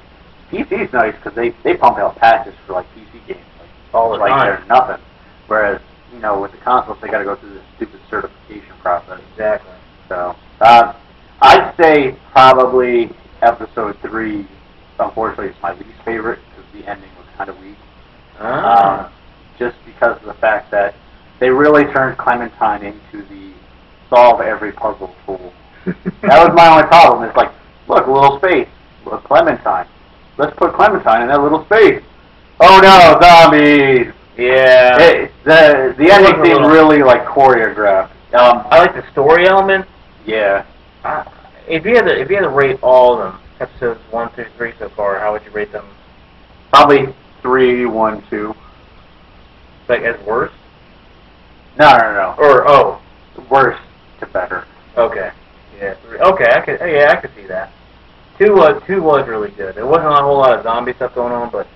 PC's nice because they pump out patches for like PC games All the time. There's nothing. Whereas with the consoles they got to go through this stupid certification process. Exactly. So I'd say probably episode 3. Unfortunately, is my least favorite because the ending was kind of weak. Just because of the fact that they really turned Clementine into the solve every puzzle tool. That was my only problem. It's like, look, a little space. Look, Clementine. Let's put Clementine in that little space. Oh no, zombies! Yeah. The ending seemed really like choreographed. I like the story element. Yeah. If you had to rate all of them, episodes 1 through 3 so far, how would you rate them? Probably 3, 1, 2. Like as worst? No. Or worse to better. Okay. Yeah. Okay. I could see that. 2 was really good. There wasn't a whole lot of zombie stuff going on, but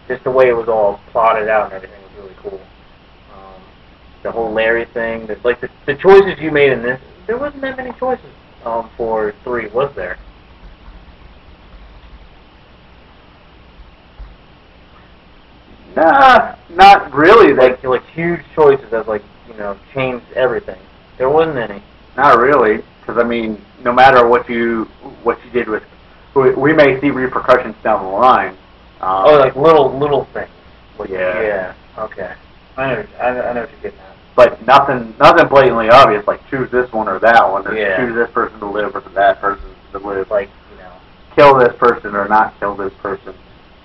just the way it was all plotted out and everything was really cool. The whole Larry thing, the choices you made in this, there wasn't that many choices for 3, was there? Nah, not really. Like huge choices that changed everything. There wasn't any. Not really, because I mean, no matter what you did with, we may see repercussions down the line. Like little things. Yeah. Yeah. Okay. I know what you're getting at. But nothing blatantly obvious. Like choose this one or that one, or choose this person to live or that person to live. Like kill this person or not kill this person.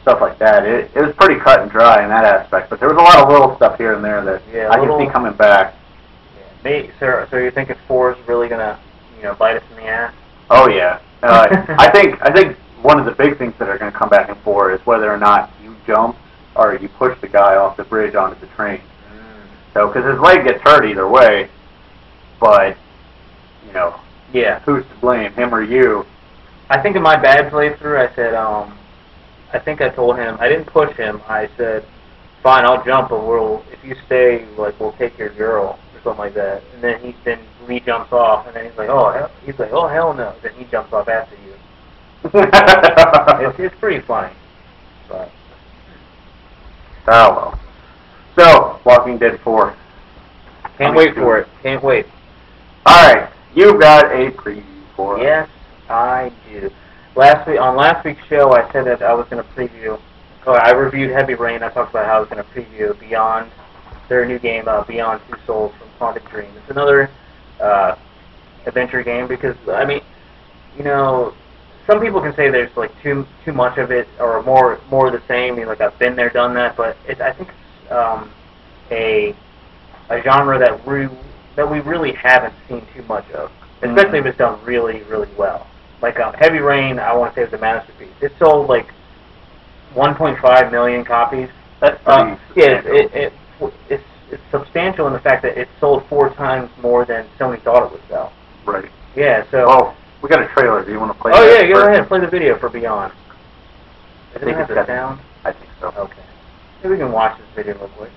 Stuff like that. It was pretty cut and dry in that aspect, but there was a lot of little stuff here and there that I can see coming back. Yeah. So you think if 4 is really gonna, bite us in the ass? Oh yeah. I think one of the big things that are going to come back in 4 is whether or not you jump or you push the guy off the bridge onto the train. So, because his leg gets hurt either way, but who's to blame, him or you? I think in my bad playthrough, I said, I think I told him, I didn't push him, I said, fine, I'll jump, but if you stay, we'll take your girl, or something like that. And then Lee jumps off, and then he's like, oh hell no. Then he jumps off after you. It's pretty funny. But. Oh well. So, Walking Dead 4. Can't wait for it. Can't wait. Alright, you've got a preview for us. Yes, I do. On last week's show, I said that I was going to preview. I reviewed Heavy Rain. I talked about how I was going to preview Beyond, their new game, Beyond Two Souls from Quantic Dream. It's another adventure game because, I mean, some people can say there's too much of it or more of the same. I've been there, done that, but I think it's a genre that we really haven't seen too much of, especially if it's done really, really well. Heavy Rain, I want to say is a masterpiece. It sold 1.5 million copies. That's pretty it's substantial in the fact that it sold 4 times more than Sony thought it would sell. Right. Yeah. So. Oh, we got a trailer. Do you want to play? Oh yeah, go ahead. Play the video for Beyond. Does it have the sound? I think so. Okay. Maybe we can watch this video real quick.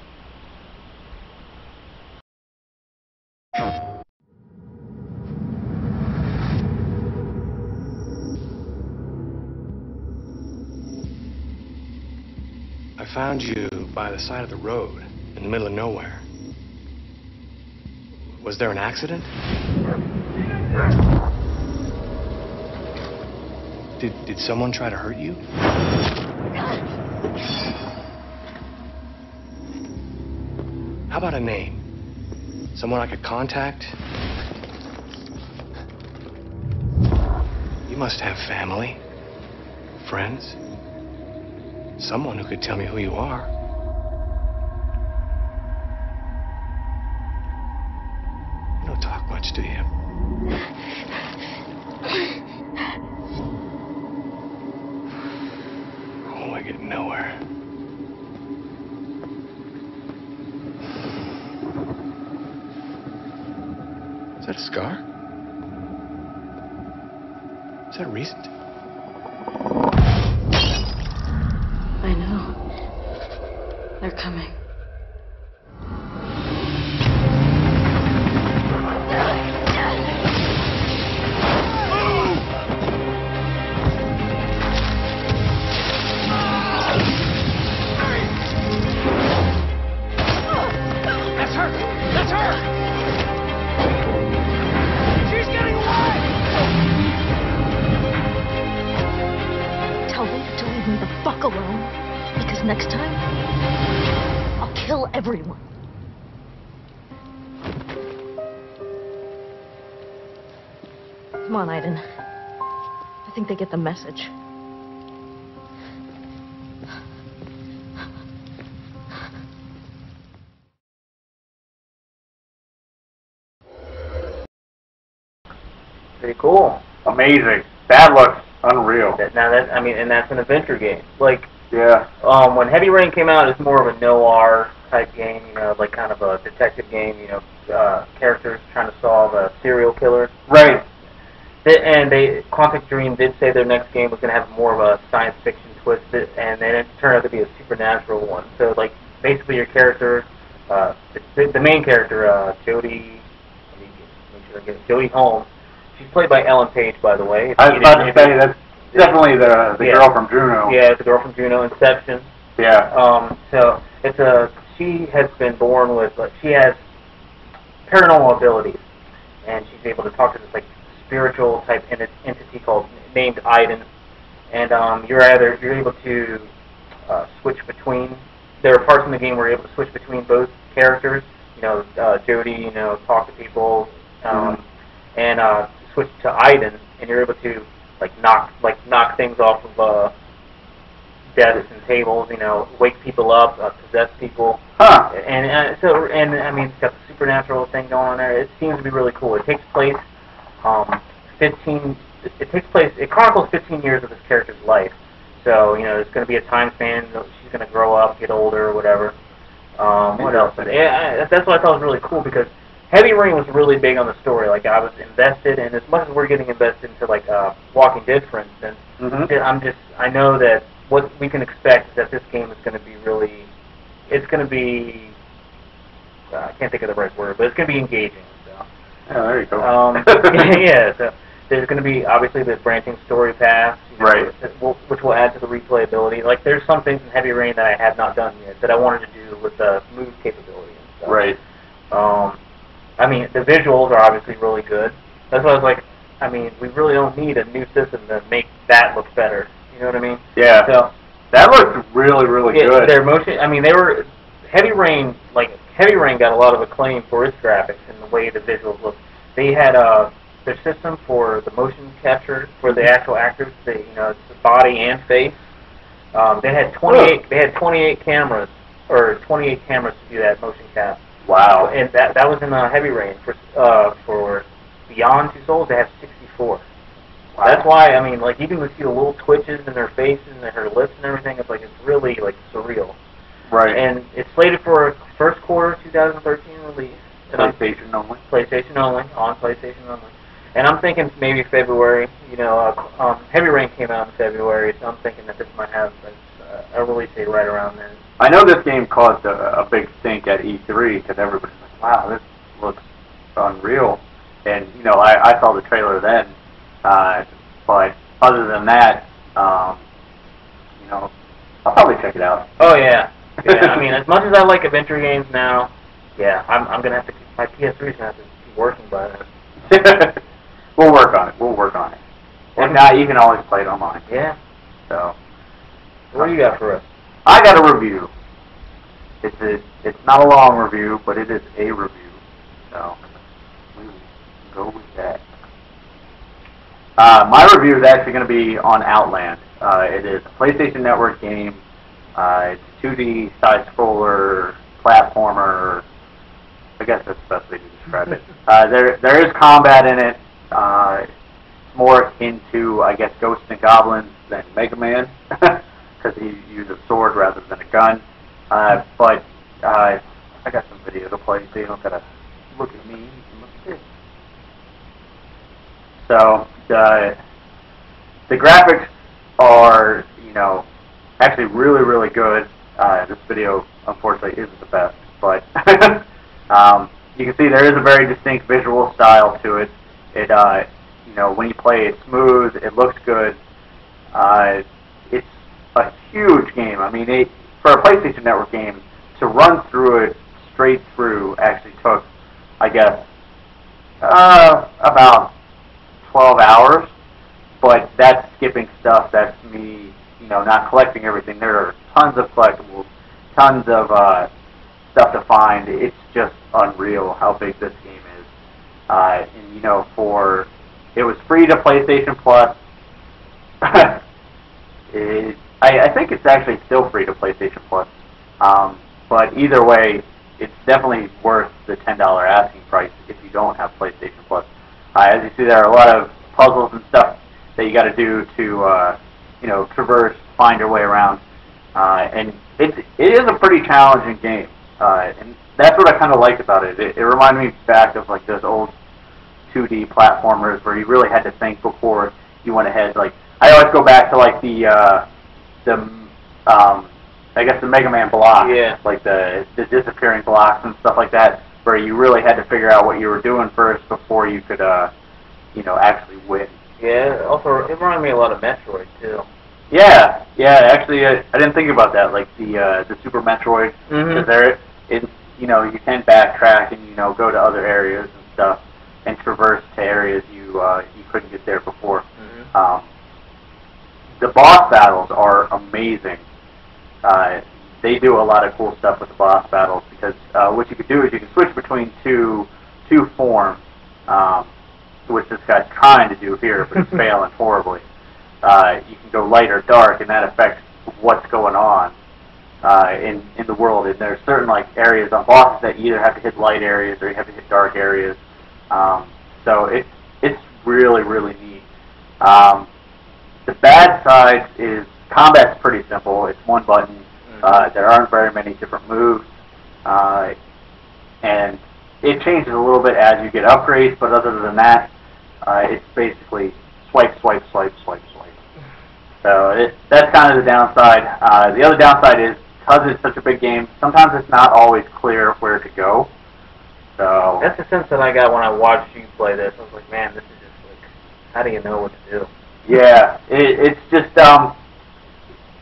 found you by the side of the road, in the middle of nowhere. Was there an accident? Did someone try to hurt you? How about a name? Someone I could contact? You must have family, friends, someone who could tell me who you are. You don't talk much, do you? Oh, I get nowhere. Is that a scar? Is that recent? I know. They're coming. That's her! That's her! She's getting away! Tell them to leave me the fuck alone. Because next time, I'll kill everyone. Come on, Aiden. I think they get the message. Pretty cool. Amazing. That looks unreal. And that's an adventure game. Like, Yeah. when Heavy Rain came out, it's more of a noir type game, like kind of a detective game, characters trying to solve a serial killer. Right. Quantic Dream did say their next game was going to have more of a science fiction twist, and then it turned out to be a supernatural one. So, like, basically your character, the main character, Jodie, let me make sure I get it, Jodie Holmes, she's played by Ellen Page, by the way. I was about to say, that's definitely the girl from Juno. Yeah, it's the girl from Juno, Inception. Yeah. So she has been born with, she has paranormal abilities, and she's able to talk to this, like, spiritual type entity named Aiden, and you're able to switch between. There are parts in the game where you're able to switch between both characters. Jodie, talk to people, and switch to Aiden, and you're able to knock things off of desks and tables. Wake people up, possess people. Huh. And I mean, it's got the supernatural thing going on there. It seems to be really cool. It takes place. It chronicles 15 years of this character's life. So, there's going to be a time span. She's going to grow up, get older, or whatever. What else? That's what I thought was really cool, because Heavy Rain was really big on the story. Like, I was invested, and as much as we're getting invested into, like, Walking Dead, for instance, I know that what we can expect is that this game is going to be really, it's going to be, I can't think of the right word, but it's going to be engaging. So. Yeah, there you go. Yeah, so there's going to be, obviously, the branching story path, right, which will add to the replayability. Like, there's some things in Heavy Rain that I have not done yet that I wanted to do with the move capability and stuff. Right. I mean, the visuals are obviously really good. That's why I was like, I mean, we really don't need a new system to make that look better. You know what I mean? Yeah. So that looks really, really good. Their motion, I mean, Heavy Rain got a lot of acclaim for its graphics and the way the visuals look. They had their system for the motion capture for the actual actors, it's the body and face. They had 28 cameras, or 28 cameras to do that motion cap. Wow. And that was in Heavy Rain. For Beyond Two Souls, they have 64. Wow. That's why, I mean, like, you can see the little twitches in their faces and her lips and everything. It's like, it's really, like, surreal. Right. And it's slated for a first quarter 2013 release. PlayStation only. PlayStation only, on PlayStation only. And I'm thinking maybe February. Heavy Rain came out in February, so I'm thinking that this might have a release date right around then. I know this game caused a big stink at E3 because everybody's like, wow, this looks unreal. And, I saw the trailer then. But other than that, a I'll probably check it out. Oh yeah. Yeah. I mean, as much as I like adventure games now, yeah, I'm gonna have to. My PS3's gonna have to keep working by then. We'll work on it. We'll work on it. If not, you can always play it online. Yeah. So. What do you got for us? I got a review. It's not a long review, but it is a review. So we will go with that. My review is actually going to be on Outland. It is a PlayStation Network game. It's a 2D side-scroller platformer. I guess that's the best way to describe it. There is combat in it. It's more akin to, I guess, Ghosts and Goblins than Mega Man, because you use a sword rather than a gun. But I got some video to play, so you don't gotta look at me. You can look at this. So the graphics are, actually really, really good. This video, unfortunately, isn't the best, but you can see there is a very distinct visual style to it. It, when you play it smooth, it looks good. It's a huge game. I mean, for a PlayStation Network game, to run through it straight through actually took, I guess, about 12 hours. But that's skipping stuff. That's me, not collecting everything. There are tons of collectibles, tons of stuff to find. It's just unreal how big this game is. And it was free to PlayStation Plus. I think it's actually still free to PlayStation Plus. But either way, it's definitely worth the $10 asking price if you don't have PlayStation Plus. As you see, there are a lot of puzzles and stuff that you got to do to, traverse, find your way around. And it is a pretty challenging game. And that's what I kind of liked about it. It reminded me back of like those old 2D platformers where you really had to think before you went ahead. Like I always go back to like I guess the Mega Man blocks, like the disappearing blocks and stuff like that, where you really had to figure out what you were doing first before you could, actually win. Yeah, also it reminded me a lot of Metroid too. Yeah, actually, I didn't think about that, like the Super Metroid, because you can backtrack and go to other areas and stuff, and traverse to areas you couldn't get there before. The boss battles are amazing. They do a lot of cool stuff with the boss battles because what you could do is you can switch between two forms, which this guy's trying to do here, but it's failing horribly. You can go light or dark, and that affects what's going on in the world. And there's certain like areas on bosses that you either have to hit light areas or you have to hit dark areas. So it's really, really neat. The bad side is combat's pretty simple. It's one button. There aren't very many different moves. And it changes a little bit as you get upgrades, but other than that, it's basically swipe, swipe, swipe, swipe, swipe. So that's kind of the downside. The other downside is, because it's such a big game, sometimes it's not always clear where to go. So that's the sense that I got when I watched you play this. I was like, man, this is just like, how do you know what to do? Yeah, it's just,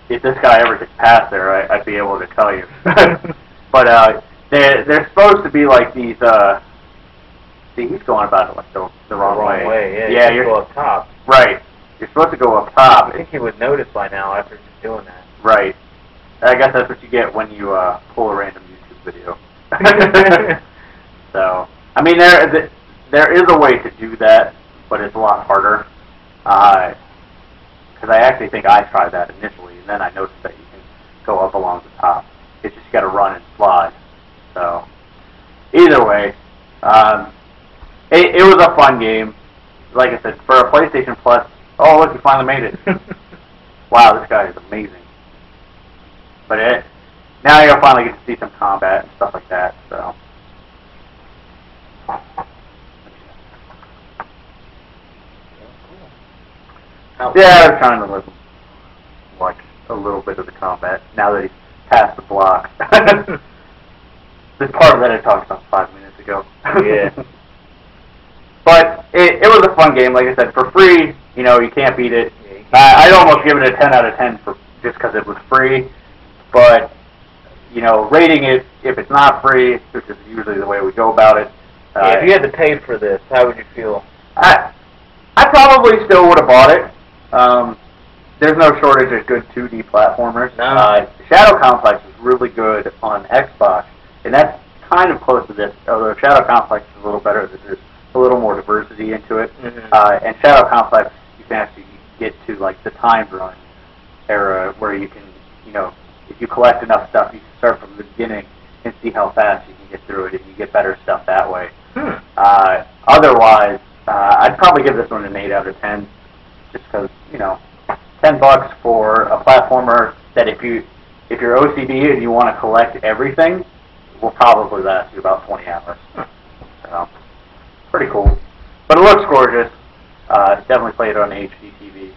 if this guy ever gets past there, I'd be able to tell you. But they're supposed to be like these, see, he's going about it like the wrong way. Yeah, you're go up top. Right. You're supposed to go up top. I think he would notice by now after just doing that. Right. I guess that's what you get when you pull a random YouTube video. So, I mean, there is a way to do that, but it's a lot harder. Because I actually think I tried that initially, and then I noticed that you can go up along the top. It's just got to run and slide. So, either way, it was a fun game. Like I said, for a PlayStation Plus, oh look, you finally made it. Wow, this guy is amazing. But now you'll finally get to see some combat and stuff like that. So. Yeah, I was trying to watch a little bit of the combat now that he's past the block. This part of that I talked about 5 minutes ago. Yeah. But it was a fun game, like I said, for free. You can't beat it. I'd almost give it a 10 out of 10 just because it was free. But rating it if it's not free, which is usually the way we go about it. If you had to pay for this, how would you feel? I probably still would have bought it. There's no shortage of good 2D platformers. No. Shadow Complex is really good on Xbox, and that's kind of close to this, although Shadow Complex is a little better. There's a little more diversity into it. And Shadow Complex, you can actually get to like the time run era where you can, if you collect enough stuff, you can start from the beginning and see how fast you can get through it, and you get better stuff that way. Otherwise, I'd probably give this one an 8 out of 10, just because, $10 for a platformer that if you're OCD and you want to collect everything, will probably last you about 20 hours. So, pretty cool. But it looks gorgeous. Definitely play it on HD TV.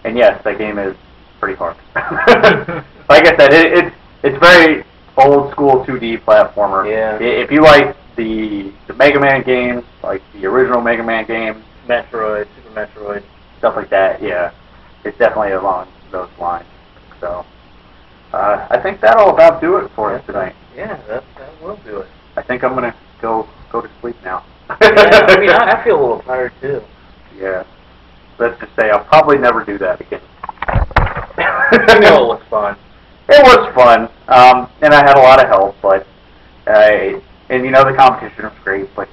And yes, that game is pretty hard. Like I said, it's very old school 2D platformer. Yeah. If you like the Mega Man games, like the original Mega Man games, Metroid, Super Metroid, stuff like that, yeah, it's definitely along those lines. So, I think that'll about do it for us tonight. Yeah, that will do it. I think I'm gonna go to sleep now. Yeah, I mean, I feel a little tired too. Yeah. Let's just say I'll probably never do that again. It was fun. It was fun, and I had a lot of help, but the competition was great, but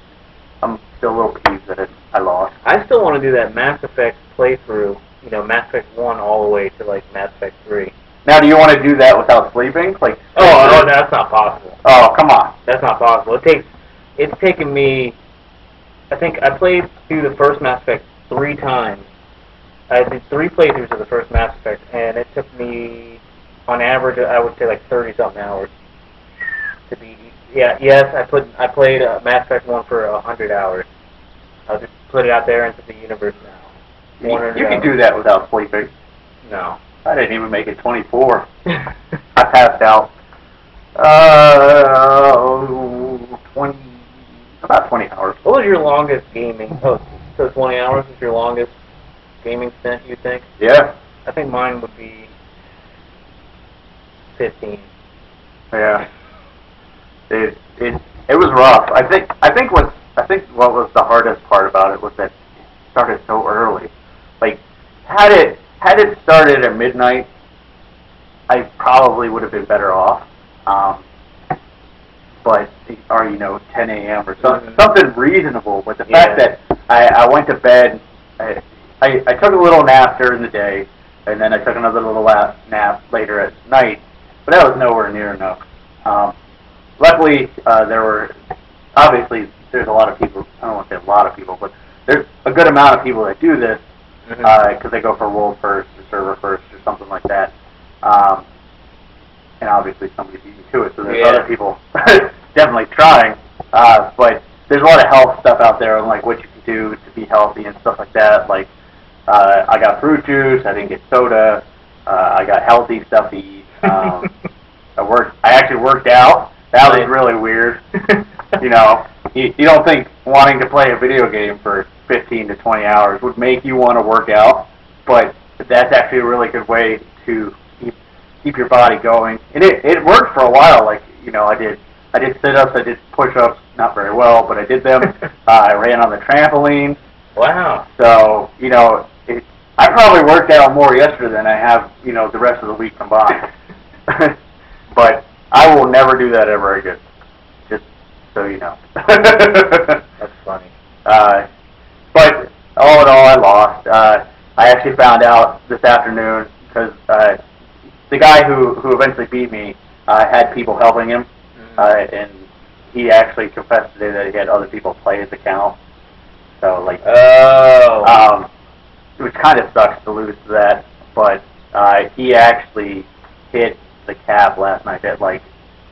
I'm still a little peeved that I lost. I still want to do that Mass Effect playthrough, Mass Effect 1 all the way to like Mass Effect 3. Now, do you want to do that without sleeping? Like, no, that's not possible. Oh, come on. That's not possible. It's taken me, I think I played through the first Mass Effect 3 times. I did 3 playthroughs of the first Mass Effect, and it took me, on average, I would say like 30-something hours to beat. Yeah, yes, I played Mass Effect 1 for 100 hours. I'll just put it out there into the universe now. You can do that without sleeping. No. I didn't even make it 24. I passed out. 20 hours. What was your longest gaming? Oh, so 20 hours is your longest gaming stint, you think? Yeah. I think mine would be 15. Yeah. It was rough. I think what was the hardest part about it was that it started so early. Like, had it started at midnight, I probably would have been better off. But, or 10 a.m. or something reasonable. But the fact that I went to bed, I took a little nap during the day, and then I took another little nap later at night. But that was nowhere near enough. Luckily, there's a lot of people, I don't want to say a lot of people, but there's a good amount of people that do this, because they go for world first or server first or something like that. And obviously somebody beat me to it, so there's other people definitely trying. But there's a lot of health stuff out there on like what you can do to be healthy and stuff like that. Like, I got fruit juice, I didn't get soda, I got healthy stuff to eat. I actually worked out. That was really weird. You don't think wanting to play a video game for 15 to 20 hours would make you want to work out, but that's actually a really good way to keep your body going. And it worked for a while. Like, I did sit-ups, I did push-ups, not very well, but I did them. I ran on the trampoline. Wow. So, I probably worked out more yesterday than I have, the rest of the week combined. But I will never do that ever again. Just so you know. That's funny. But all in all, I lost. I actually found out this afternoon because the guy who eventually beat me had people helping him, and he actually confessed today that he had other people play his account. So which kind of sucks to lose to that. But he actually hit the cap last night at like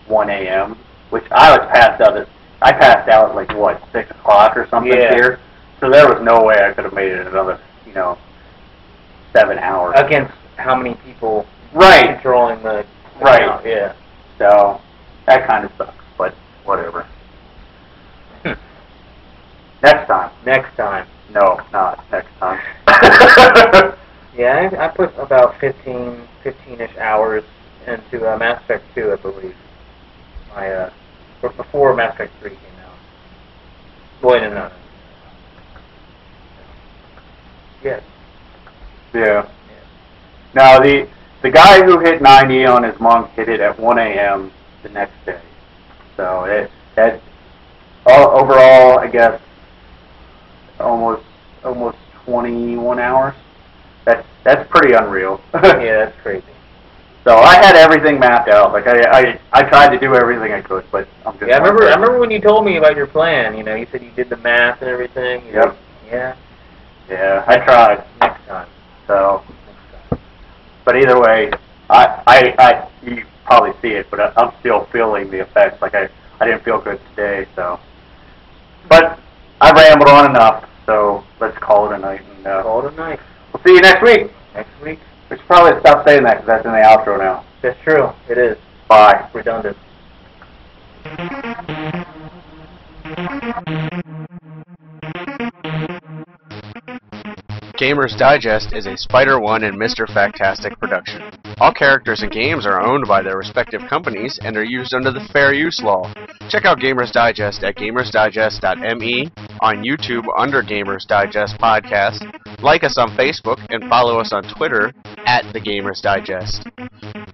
1 a.m., which I was passed out at. I passed out at like 6 o'clock or something here. So there was no way I could have made it another 7 hours. Against how many people controlling the account? Yeah. So that kind of sucks, but whatever. Next time. Next time. No, not next time. Yeah, I put about 15-ish hours into Mass Effect 2, I believe. Before Mass Effect 3 came out. Boy, no. Yes. Yeah. Now the guy who hit 90 on his monk hit it at 1 a.m. the next day. So overall, I guess almost 21 hours. That's pretty unreal. Yeah, that's crazy. So I had everything mapped out. Like I tried to do everything I could, but I'm just. Yeah, I remember when you told me about your plan. You know, you said you did the math and everything. Yep. Yeah. Yeah, I tried. Next time. So, but either way, you probably see it, but I'm still feeling the effects. Like I didn't feel good today, so. But I rambled on enough, so let's call it a night. And, Call it a night. We'll see you next week. Next week. We should probably stop saying that because that's in the outro now. That's true. It is. Bye. Redundant. Gamers Digest is a Spyder1 and Mr. Factastic production. All characters and games are owned by their respective companies and are used under the Fair Use Law. Check out Gamers Digest at gamersdigest.me, on YouTube under Gamers Digest Podcast, like us on Facebook, and follow us on Twitter at The Gamers Digest.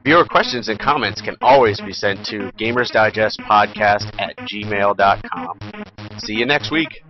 Viewer questions and comments can always be sent to gamersdigestpodcast@gmail.com. See you next week.